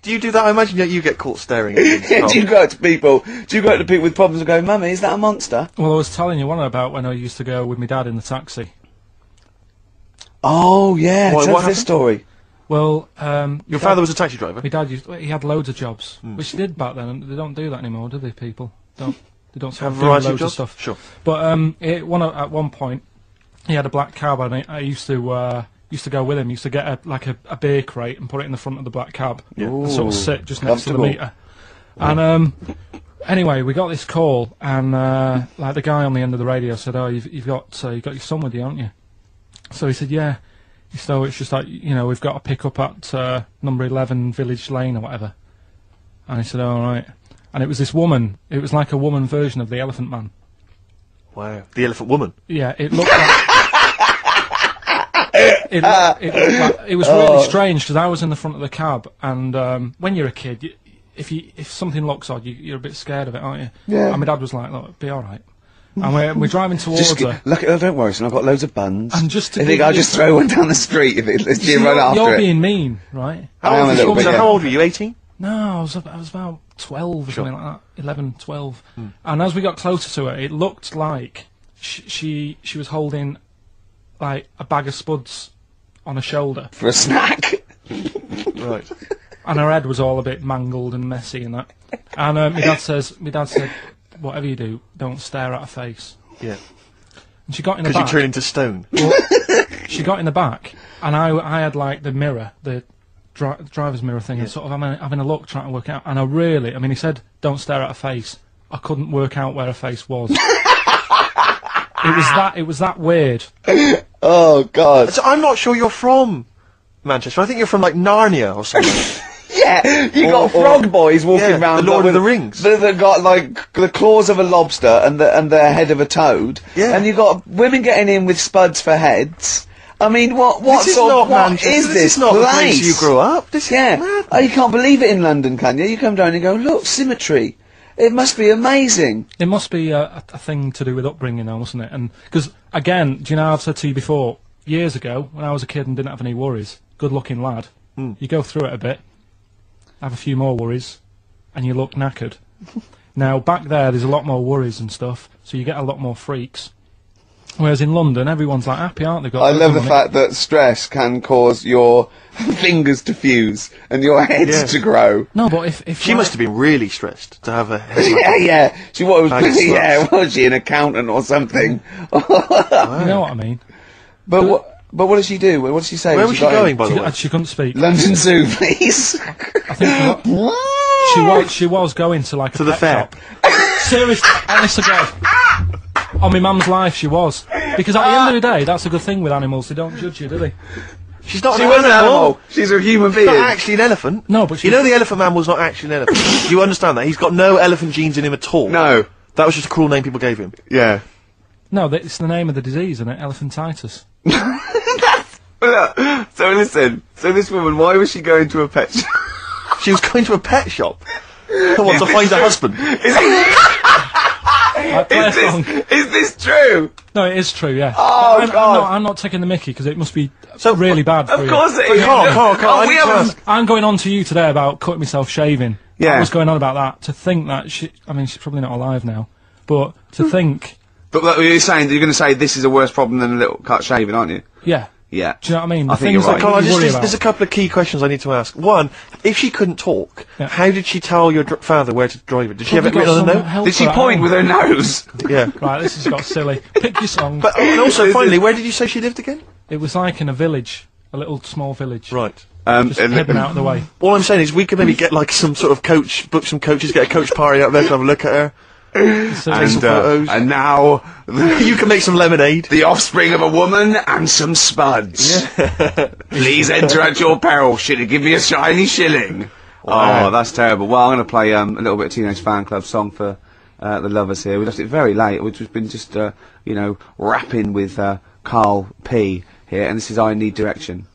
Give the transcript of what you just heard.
Do you do that? I imagine that you get caught staring at things. Do you go up to people? Do you go up to people with problems and go, "Mummy, is that a monster?" Well, I was telling you one about when I used to go with my dad in the taxi. Oh yeah, What tell us happened? this story. Well, Your father was a taxi driver? my dad he had loads of jobs, which he did back then, and they don't do that anymore, do they? People don't. They don't sort Have of do variety of loads jobs? stuff. Sure. But at one point, he had a black cab, and I used to go with him. Used to get a beer crate and put it in the front of the black cab, and sort of sit just next to the meter. And anyway, we got this call, and like the guy on the end of the radio said, "Oh, you've got your son with you, haven't you?" So he said, "Yeah." So it's just like, we've got to pick up at number 11 Village Lane or whatever. And he said, "All right." And it was this woman. It was like a woman version of the Elephant Man. Wow. The Elephant Woman. Yeah, it looked like... it was really strange, because I was in the front of the cab, and when you're a kid, if something looks odd, you're a bit scared of it, aren't you? Yeah. And my dad was like, "Look, it'll be all right." And we're driving towards her. Look, don't worry, son. I've got loads of buns. And just to I think I'll just throw one down the street if you run after You're it. being mean, right? I am a little bit. How old were you? 18? No, I was about 12 or something like that. 11, 12. And as we got closer to her, it looked like she was holding like a bag of spuds on her shoulder. For a snack. Right. And her head was all a bit mangled and messy and that. And my dad said, "Whatever you do, don't stare at her face." Yeah. And she got in the back. Because you turn into stone. Well, she got in the back, and I had like the mirror, the driver's mirror thing, and sort of having a look, trying to work out. And he said, "Don't stare at her face." I couldn't work out where her face was. It was that weird. Oh God. So I'm not sure you're from Manchester. I think you're from like Narnia or something. Yeah, you got frog boys walking around. The Lord of the Rings. They've got like the claws of a lobster and the head of a toad. Yeah. And you got women getting in with spuds for heads. I mean, what This is sort not of what Manchester. is This is not the place you grew up. This is Yeah. mad. Oh, you can't believe it in London, can you? You come down and go, look, symmetry. It must be amazing. It must be a thing to do with upbringing now, mustn't it? And because, again, do you know, I've said to you before, years ago, when I was a kid and didn't have any worries, good-looking lad, you go through it a bit, have a few more worries, and you look knackered. Now, back there's a lot more worries and stuff, so you get a lot more freaks. Whereas in London, everyone's like happy, aren't they? I love the fact that stress can cause your fingers to fuse and your heads to grow. No, but if She must have been really stressed to have a head like Yeah, that. yeah. She was, Like yeah, was she an accountant or something? you know what I mean? But what did she do? What did she say? Where when was she she got going, in? by the way? She couldn't speak. London Zoo, please. I think she was going to like a To the pet fair. shop. Seriously, honest to God. On my mum's life, she was. Because at the end of the day, that's a good thing with animals. They don't judge you, do they? She's not She an was an animal. animal. She's a human being. Not actually an elephant. No, but you know the elephant man was not actually an elephant. You understand that? He's got no elephant genes in him at all. No. That was just a cruel name people gave him. Yeah. No, it's the name of the disease, isn't it? Elephantitis. So listen. So this woman, why was she going to a pet shop? She was going to a pet shop. What, to find a husband? Is this true? No, it is true, yeah. Oh, God. I'm not taking the mickey, because it must be So, really bad for you. Of course it is. Carl, I we need to haven't. ask. I'm going on to you today about cutting myself shaving. Yeah. I was going on about that. To think that she's probably not alive now, but to think, But you're going to say this is a worse problem than a little cut shaving, aren't you? yeah. Yeah. Do you know what I mean? I The think you're things right. that Carl, you worry there's a about. couple of key questions I need to ask. One, if she couldn't talk, Yeah. how did she tell your father where to drive it? Did she have it Probably written got on a some note? help Did she for that point at with home. her nose? Yeah. Right, this has got silly. Pick your song. But and also, finally, where did you say she lived again? It was like in a village, a little small village. Right. Just hidden out of the way. All I'm saying is we could maybe get like some sort of coach, book some coaches, get a coach party out there to have a look at her. So Take some photos. And now You can make some lemonade. the offspring of a woman and some spuds. Please enter at your peril. Should it give me a shiny shilling? Wow. Oh, that's terrible. Well, I'm going to play a little bit of Teenage Fan Club song for the lovers here. We left it very late, which has been just, rapping with Karl P here, and this is I Need Direction.